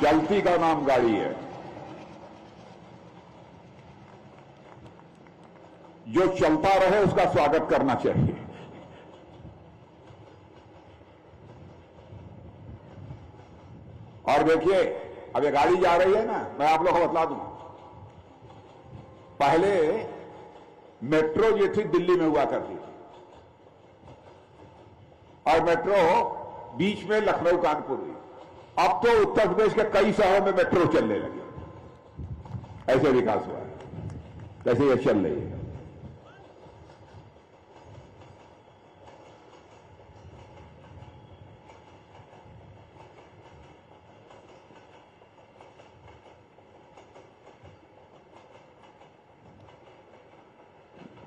चलती का नाम गाड़ी है। जो चलता रहे उसका स्वागत करना चाहिए। और देखिए, अब ये गाड़ी जा रही है ना, मैं आप लोगों को बतला दूं, पहले मेट्रो ये थी दिल्ली में हुआ करती थी, और मेट्रो बीच में लखनऊ कानपुर हुई। अब तो उत्तर प्रदेश के कई शहरों में मेट्रो चलने लगी। ऐसे विकास हुआ है, कैसे ये चल रही है।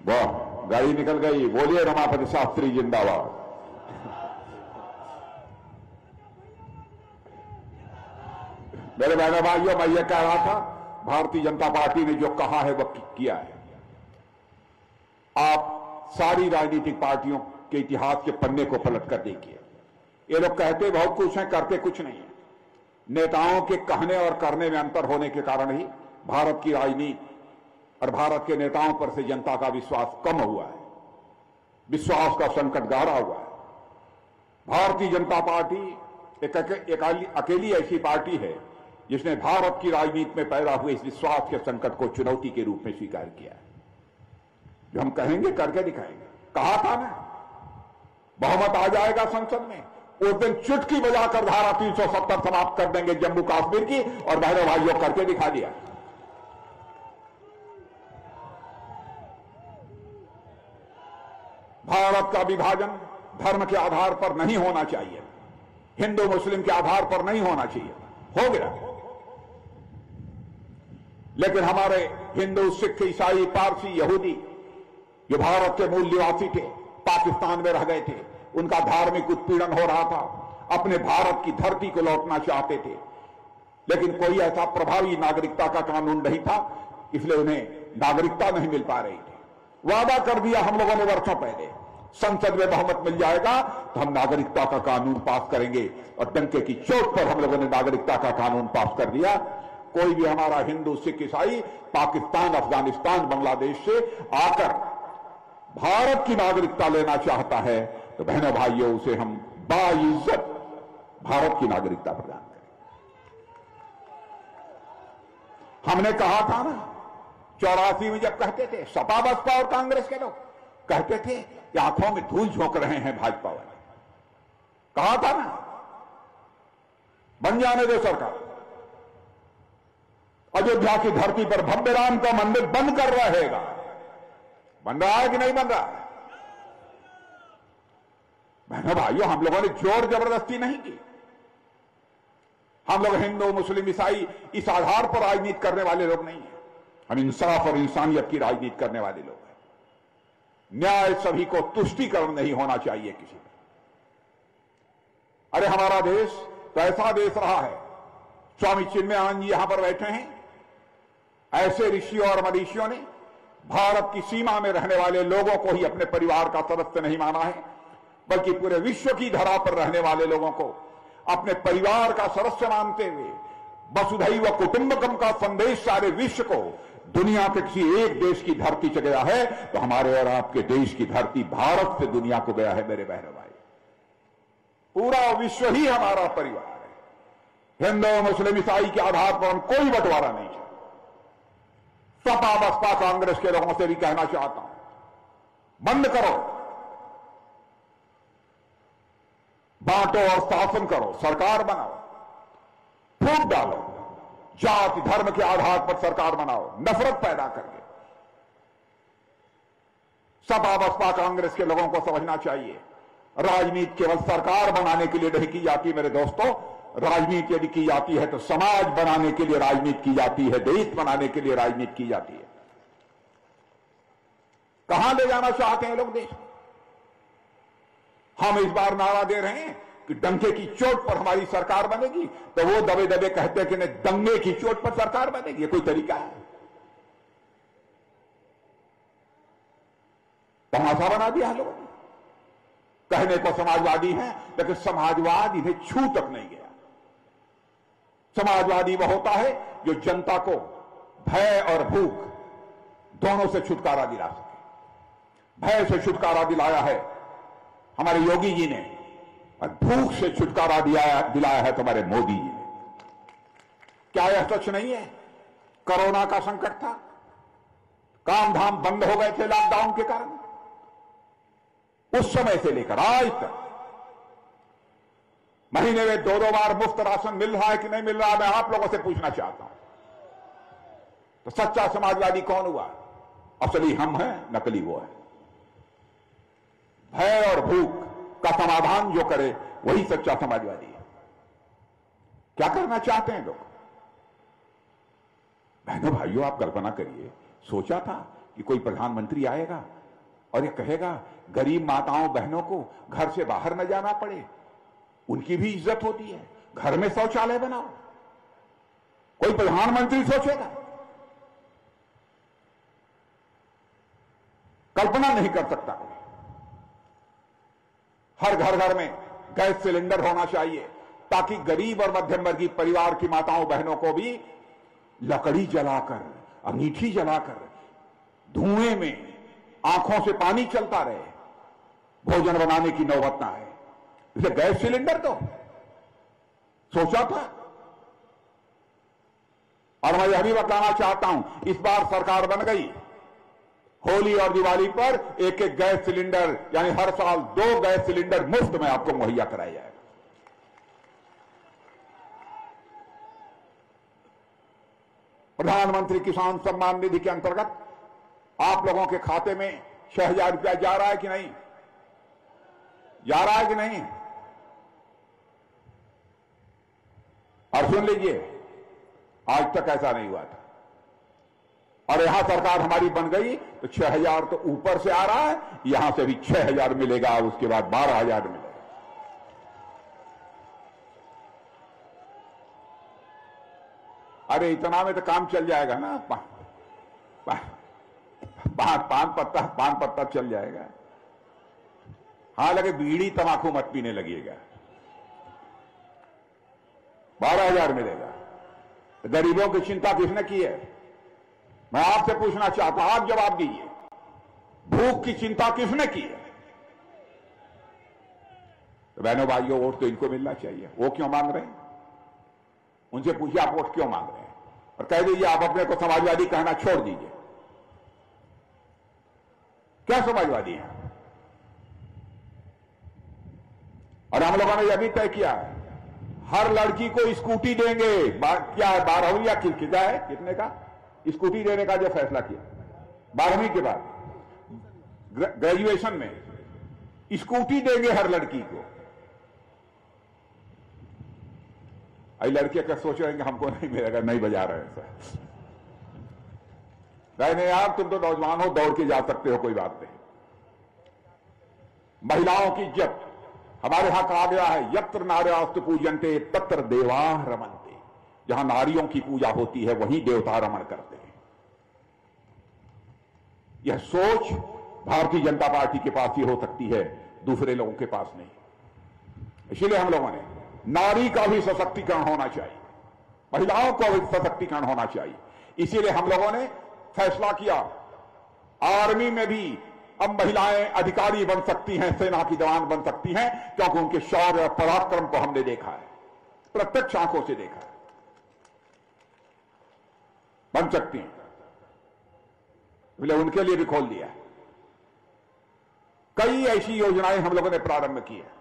वाह, गाड़ी निकल गई। बोलिए रमापति शास्त्री जिंदाबाद। मेरे बहनों भाइयों, मैं ये कह रहा था, भारतीय जनता पार्टी ने जो कहा है वह किया है। आप सारी राजनीतिक पार्टियों के इतिहास के पन्ने को पलट कर देखिए। ये लोग कहते बहुत कुछ हैं, करते कुछ नहीं है। नेताओं के कहने और करने में अंतर होने के कारण ही भारत की राजनीति और भारत के नेताओं पर से जनता का विश्वास कम हुआ है, विश्वास का संकट गहरा हुआ है। भारतीय जनता पार्टी एक अकेली ऐसी पार्टी है जिसने भारत की राजनीति में पैदा हुए इस विश्वास के संकट को चुनौती के रूप में स्वीकार किया है। जो हम कहेंगे करके दिखाएंगे। कहा था ना, बहुमत आ जाएगा संसद में, उस दिन चुटकी बजाकर धारा 370 समाप्त कर देंगे जम्मू कश्मीर की, और बहनों भाइयों करके दिखा दिया। भारत का विभाजन धर्म के आधार पर नहीं होना चाहिए, हिंदू मुस्लिम के आधार पर नहीं होना चाहिए। हो गया, लेकिन हमारे हिंदू, सिख, ईसाई, पारसी, यहूदी जो भारत के मूल निवासी थे, पाकिस्तान में रह गए थे, उनका धार्मिक उत्पीड़न हो रहा था, अपने भारत की धरती को लौटना चाहते थे, लेकिन कोई ऐसा प्रभावी नागरिकता का कानून नहीं था, इसलिए उन्हें नागरिकता नहीं मिल पा रही थी। वादा कर दिया हम लोगों ने वर्षों पहले, संसद में बहुमत मिल जाएगा तो हम नागरिकता का कानून पास करेंगे, और डंके की चोट पर हम लोगों ने नागरिकता का कानून पास कर दिया। कोई भी हमारा हिंदू, सिख, ईसाई पाकिस्तान, अफगानिस्तान, बांग्लादेश से आकर भारत की नागरिकता लेना चाहता है तो बहनों भाइयों, उसे हम बाइज्जत भारत की नागरिकता प्रदान करें। हमने कहा था ना 84 में, जब कहते थे सपा, बसपा और कांग्रेस के लोग कहते थे कि आंखों में धूल झोंक रहे हैं भाजपा वाले, कहा था ना, बन जाने दो सरकार। अयोध्या की धरती पर भव्य राम का मंदिर बनकर रहेगा। बन रहा है कि नहीं बन रहा है? बहनों भाइयों, हम लोगों ने जोर जबरदस्ती नहीं की। हम लोग हिंदू, मुस्लिम, ईसाई इस आधार पर राजनीति करने वाले लोग नहीं हैं। हम इंसाफ और इंसानियत की राजनीति करने वाले लोग हैं। न्याय सभी को तुष्टीकरण नहीं होना चाहिए किसी पर। अरे हमारा देश तो ऐसा देश रहा है, स्वामी चिन्मयानंद जी यहां पर बैठे हैं, ऐसे ऋषियों और मनीषियों ने भारत की सीमा में रहने वाले लोगों को ही अपने परिवार का सदस्य नहीं माना है, बल्कि पूरे विश्व की धरा पर रहने वाले लोगों को अपने परिवार का सदस्य मानते हुए वसुधैव कुटुंबकम का संदेश सारे विश्व को, दुनिया के किसी एक देश की धरती से गया है तो हमारे और आपके देश की धरती भारत से दुनिया को गया है। मेरे बहनों भाई, पूरा विश्व ही हमारा परिवार है। हिंदू, मुस्लिम, ईसाई के आधार पर हम कोई बंटवारा नहीं चाहते। सपा, बसपा, कांग्रेस के लोगों से भी कहना चाहता हूं, बंद करो, बांटो और शासन करो, सरकार बनाओ, फूट डालो, जाति धर्म के आधार पर सरकार बनाओ, नफरत पैदा करके। सपा, बसपा, कांग्रेस के लोगों को समझना चाहिए, राजनीति केवल सरकार बनाने के लिए नहीं की जाती मेरे दोस्तों। राजनीति यदि की जाती है तो समाज बनाने के लिए राजनीति की जाती है, देश बनाने के लिए राजनीति की जाती है। कहां ले जाना चाहते हैं लोग देश? हम इस बार नारा दे रहे हैं कि डंके की चोट पर हमारी सरकार बनेगी, तो वो दबे दबे कहते हैं कि नहीं, दंगे की चोट पर सरकार बनेगी। ये कोई तरीका है? तमाशा बना दिया लोगों ने। कहने को समाजवादी हैं, लेकिन समाजवाद इन्हें छू तक नहीं गया। समाजवादी वो होता है जो जनता को भय और भूख दोनों से छुटकारा दिला सके। भय से छुटकारा दिलाया है हमारे योगी जी ने और भूख से छुटकारा दिलाया है तुम्हारे मोदी जी ने। क्या यह सच नहीं है? कोरोना का संकट था, काम धाम बंद हो गए थे लॉकडाउन के कारण। उस समय से लेकर आज तक महीने में 2-2 बार मुफ्त राशन मिल रहा है कि नहीं मिल रहा है, मैं आप लोगों से पूछना चाहता हूं। तो सच्चा समाजवादी कौन हुआ? असली हम हैं, नकली वो है। भय और भूख का समाधान जो करे वही सच्चा समाजवादी है। क्या करना चाहते हैं लोग? बहनों भाइयों, आप कल्पना करिए, सोचा था कि कोई प्रधानमंत्री आएगा और ये कहेगा गरीब माताओं बहनों को घर से बाहर न जाना पड़े, उनकी भी इज्जत होती है, घर में शौचालय बनाओ। कोई प्रधानमंत्री सोचेगा? कल्पना नहीं कर सकता कोई। हर घर में गैस सिलेंडर होना चाहिए ताकि गरीब और मध्यम वर्गीय परिवार की माताओं बहनों को भी लकड़ी जलाकर, अंगीठी जलाकर, धुएं में आंखों से पानी चलता रहे, भोजन बनाने की नौबत ना आए। इसलिए गैस सिलेंडर तो सोचा था। और मैं यह भी बताना चाहता हूं, इस बार सरकार बन गई, होली और दिवाली पर एक एक गैस सिलेंडर, यानी हर साल 2 गैस सिलेंडर मुफ्त में आपको मुहैया कराया जाएगा। प्रधानमंत्री किसान सम्मान निधि के अंतर्गत आप लोगों के खाते में 6,000 रुपया जा रहा है कि नहीं? जा रहा है कि नहीं? और सुन लीजिए, आज तक ऐसा नहीं हुआ था। और यहां सरकार हमारी बन गई तो 6,000 तो ऊपर से आ रहा है, यहां से भी 6,000 मिलेगा, उसके बाद 12,000 मिलेगा। अरे इतना में तो काम चल जाएगा ना, पान पत्ता चल जाएगा। हाँ, लगे बीड़ी तंबाकू मत पीने लगिएगा। 12,000 मिलेगा। तो गरीबों की चिंता किसने की है? मैं आपसे पूछना चाहता हूं, आप जवाब दीजिए। भूख की चिंता किसने की है? तो बहनों भाइयों, वोट तो इनको मिलना चाहिए। वो क्यों मांग रहे हैं? उनसे पूछिए आप वोट क्यों मांग रहे हैं, और कह दीजिए आप अपने को समाजवादी कहना छोड़ दीजिए। क्या समाजवादी है? और हम लोगों ने यह भी तय किया है, हर लड़की को स्कूटी देंगे। क्या है, 12वीं या क्या है, कितने का स्कूटी देने का जो फैसला किया, 12वीं के बाद ग्रेजुएशन में स्कूटी देंगे हर लड़की को। आई लड़के क्या सोच रहे हैं कि हमको नहीं मिलेगा, नहीं बजा रहे हैं सर। नहीं यार, तुम तो नौजवान हो, दौड़ के जा सकते हो, कोई बात नहीं। महिलाओं की इज्जत हमारे यहां कहा गया है, यत्र नार्यास्तु पूजन्ते तत्र देवाः रमन्ते। जहां नारियों की पूजा होती है वहीं देवता रमण करते हैं। यह सोच भारतीय जनता पार्टी के पास ही हो सकती है, दूसरे लोगों के पास नहीं। इसीलिए हम लोगों ने नारी का भी सशक्तिकरण होना चाहिए, महिलाओं का भी सशक्तिकरण होना चाहिए। इसीलिए हम लोगों ने फैसला किया, आर्मी में भी अब महिलाएं अधिकारी बन सकती हैं, सेना की जवान बन सकती हैं, क्योंकि उनके शौर्य और पराक्रम को हमने देखा है, प्रत्यक्ष आंखों से देखा है। बन सकती हैं, इसलिए उनके लिए भी खोल दिया है। कई ऐसी योजनाएं हम लोगों ने प्रारंभ की है।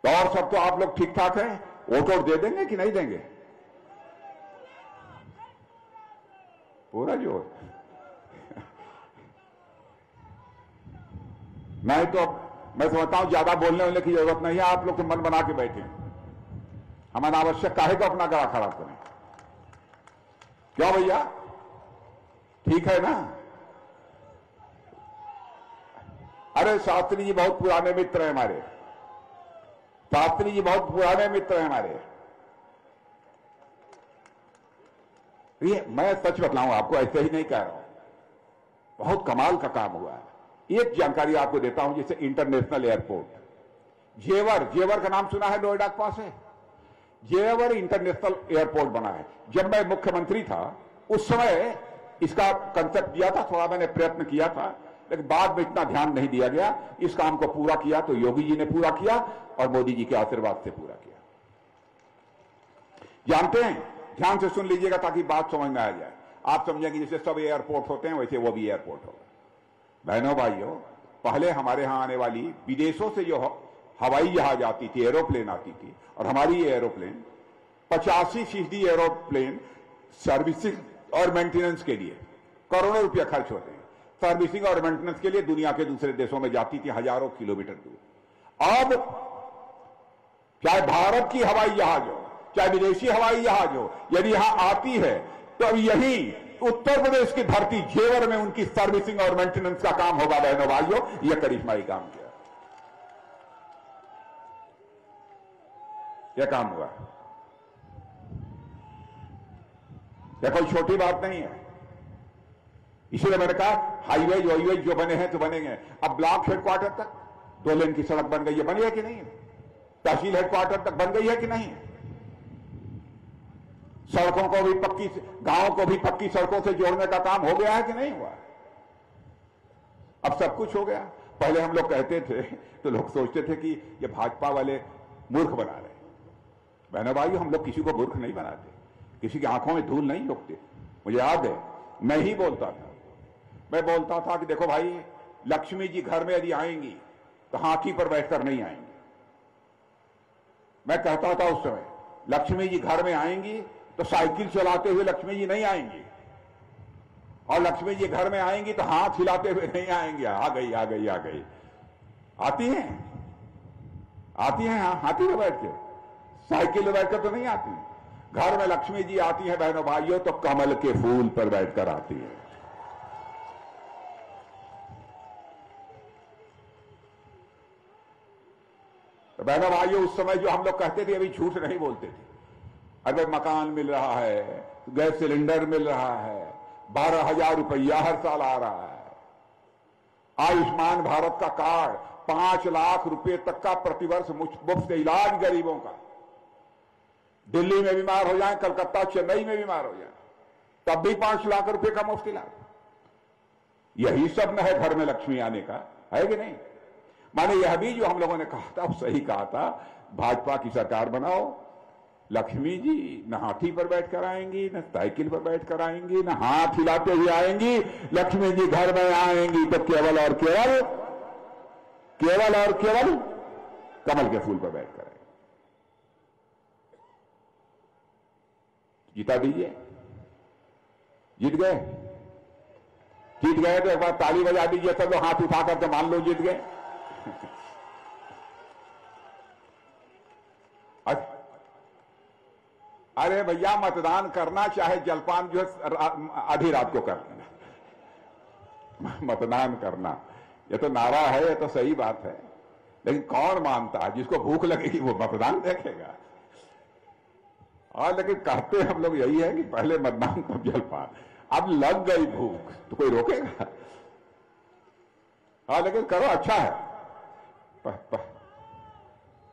तो और सब तो आप लोग ठीक ठाक हैं, वोट दे देंगे कि नहीं देंगे? पूरा जोर। नहीं तो मैं समझता हूं ज्यादा बोलने वाले की जरूरत नहीं है, आप लोग तो मन बना के बैठे हैं। हम अनावश्यक काहे को अपना गला खराब करें? क्यों भैया, ठीक है ना? अरे शास्त्री जी बहुत पुराने मित्र हैं हमारे, शास्त्री जी बहुत पुराने मित्र हैं हमारे। ये मैं सच बतलाऊं आपको, ऐसे ही नहीं कह रहा हूं, बहुत कमाल का काम हुआ है। एक जानकारी आपको देता हूं, जैसे इंटरनेशनल एयरपोर्ट, जेवर, जेवर का नाम सुना है? नोएडा के पास है जेवर इंटरनेशनल एयरपोर्ट बना है। जब मैं मुख्यमंत्री था उस समय इसका कंसेप्ट दिया था, थोड़ा मैंने प्रयत्न किया था, लेकिन बाद में इतना ध्यान नहीं दिया गया। इस काम को पूरा किया तो योगी जी ने पूरा किया और मोदी जी के आशीर्वाद से पूरा किया। जानते हैं, ध्यान से सुन लीजिएगा ताकि बात समझ में आ जाए। आप समझेंगे जैसे सब एयरपोर्ट होते हैं वैसे वो भी एयरपोर्ट होगा। बहनों भाइयों, पहले हमारे यहां आने वाली विदेशों से जो हवाई जहाज आती थी, एरोप्लेन आती थी, और हमारी एरोप्लेन 85% एरोप्लेन सर्विसिंग और मेंटेनेंस के लिए करोड़ों रुपया खर्च होते हैं। सर्विसिंग और मेंटेनेंस के लिए दुनिया के दूसरे देशों में जाती थी हजारों किलोमीटर दूर। अब चाहे भारत की हवाई जहाज हो, चाहे विदेशी हवाई जहाज हो, यदि यहां आती है तो अब यही उत्तर प्रदेश की धरती जेवर में उनकी सर्विसिंग और मेंटेनेंस का काम होगा। बहनों भाइयों, यह करिश्माई काम किया, यह काम हुआ। यह कोई छोटी बात नहीं है। इसीलिए मैंने कहा हाईवेज वाईवेज जो बने हैं तो बनेंगे। अब ब्लॉक हेडक्वार्टर तक 2 लेन की सड़क बन गई है, बनी है कि नहीं है? तहसील हेडक्वार्टर तक बन गई है कि नहीं है? सड़कों को भी पक्की, गांवों को भी पक्की सड़कों से जोड़ने का काम हो गया है कि नहीं हुआ? अब सब कुछ हो गया। पहले हम लोग कहते थे तो लोग सोचते थे कि ये भाजपा वाले मूर्ख बना रहे। बहनों भाइयों, हम लोग किसी को मूर्ख नहीं बनाते, किसी की आंखों में धूल नहीं झोंकते। मुझे याद है, मैं ही बोलता था, मैं बोलता था कि देखो भाई, लक्ष्मी जी घर में यदि आएंगी तो हाथी पर बैठकर नहीं आएंगी। मैं कहता था उस समय, लक्ष्मी जी घर में आएंगी तो साइकिल चलाते हुए लक्ष्मी जी नहीं आएंगी, और लक्ष्मी जी घर में आएंगी तो हाथ हिलाते हुए नहीं आएंगे। आ गई आ गई आ गई, आती हैं, आती हैं हाथी में बैठ के, साइकिल में बैठकर तो नहीं आती। घर में लक्ष्मी जी आती हैं बहनों भाइयों तो कमल के फूल पर बैठकर आती है। तो बहनों भाइयों, उस समय जो हम लोग कहते थे अभी झूठ नहीं बोलते थे। अरे मकान मिल रहा है, गैस सिलेंडर मिल रहा है, 12,000 रुपया हर साल आ रहा है, आयुष्मान भारत का कार्ड, 5 लाख रुपए तक का प्रतिवर्ष मुफ्त इलाज गरीबों का। दिल्ली में बीमार हो जाए, कलकत्ता चेन्नई में बीमार हो जाए, तब भी 5 लाख रुपए का मुफ्त इलाज। यही सब न है घर में लक्ष्मी आने का, है कि नहीं? माने यह भी जो हम लोगों ने कहा था, सही कहा था, भाजपा की सरकार बनाओ, लक्ष्मी जी न हाथी पर बैठकर आएंगी, न साइकिल पर बैठकर आएंगी, न हाथ हिलाते हुए आएंगी। लक्ष्मी जी घर में आएंगी तो केवल और केवल, केवल और केवल कमल के फूल पर बैठकर आएंगी। जीता दीजिए, जीत गए, जीत गए तो एक बार ताली बजा दीजिए सब लोग, हाथ उठाकर तो मान लो जीत गए। अरे भैया, मतदान करना चाहे जलपान जो आधी रात को कर लेना, मतदान करना ये तो नारा है, ये तो सही बात है, लेकिन कौन मानता है? जिसको भूख लगेगी वो मतदान देखेगा। और लेकिन कहते हम लोग यही है कि पहले मतदान तब जलपान। अब लग गई भूख तो कोई रोकेगा? हाँ, लेकिन करो, अच्छा है,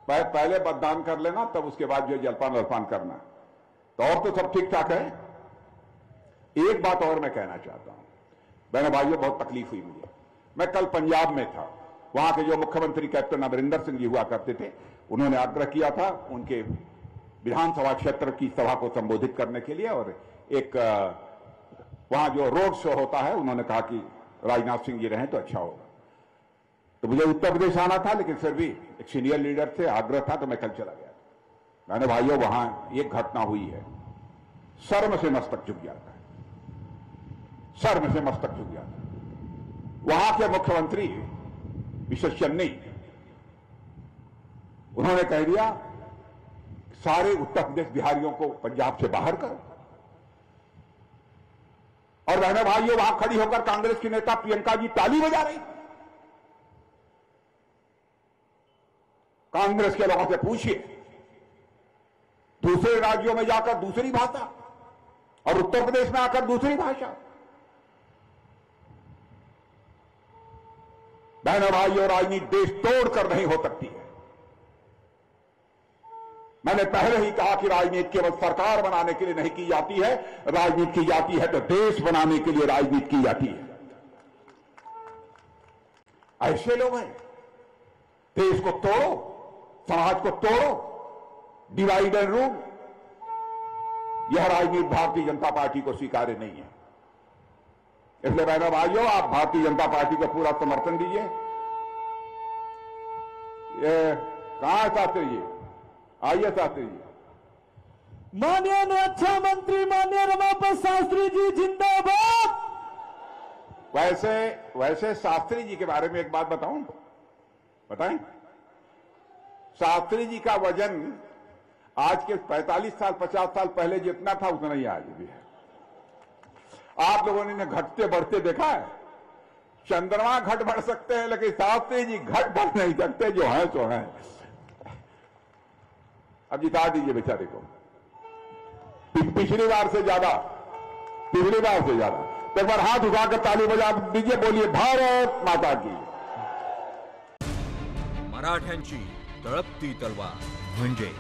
पहले मतदान कर लेना, तब उसके बाद जो जलपान वलपान करना, तो और तो सब ठीक ठाक है। एक बात और मैं कहना चाहता हूं बहनों भाइयों, बहुत तकलीफ हुई मुझे। मैं कल पंजाब में था, वहां के जो मुख्यमंत्री कैप्टन अमरिंदर सिंह जी हुआ करते थे, उन्होंने आग्रह किया था उनके विधानसभा क्षेत्र की सभा को संबोधित करने के लिए, और एक वहां जो रोड शो होता है, उन्होंने कहा कि राजनाथ सिंह जी रहें तो अच्छा होगा। तो मुझे उत्तर प्रदेश आना था, लेकिन फिर भी एक सीनियर लीडर से आग्रह था तो मैं कल चला गया। मैंने भाइयों, वहां एक घटना हुई है, शर्म से मस्तक झुक जाता है, शर्म से मस्तक झुक जाता है। वहां के मुख्यमंत्री मिस्टर चन्नी, उन्होंने कह दिया सारे उत्तर प्रदेश बिहारियों को पंजाब से बाहर करो। और बहनों भाइयों, वहां खड़ी होकर कांग्रेस की नेता प्रियंका जी ताली बजा रही। कांग्रेस के लोगों से पूछिए, दूसरे राज्यों में जाकर दूसरी भाषा और उत्तर प्रदेश में आकर दूसरी भाषा। बहनों भाइयों, राजनीति देश तोड़कर नहीं हो सकती है, मैंने पहले ही कहा कि राजनीति केवल सरकार बनाने के लिए नहीं की जाती है, राजनीति की जाती है तो देश बनाने के लिए राजनीति की जाती है। ऐसे लोग हैं, देश को तोड़ो, समाज को तोड़ो, डिवाइड एंड रूल, यह राजनीति भारतीय जनता पार्टी को स्वीकार्य नहीं है। इसलिए बहनों भाइयों, आप भारतीय जनता पार्टी को पूरा समर्थन दीजिए। ये कहां है शास्त्री जी? आइए शास्त्री जी। माननीय रक्षा मंत्री माननीय रमापत शास्त्री जी जिंदाबाद। वैसे शास्त्री जी के बारे में एक बात बताऊं, बताएं? शास्त्री जी का वजन आज के 45 साल 50 साल पहले जितना था उतना ही आज भी है। आप लोगों ने घटते बढ़ते देखा है। चंद्रमा घट बढ़ सकते हैं लेकिन शास्त्री जी घट बढ़ नहीं सकते, जो है सो है। अब जिता दीजिए बेचारे को पिछली बार से ज्यादा, तो एक बार हाथ उठाकर ताली बजा दीजिए, बोलिए भारत माता की। मराठ्यांची तळपती तलवार म्हणजे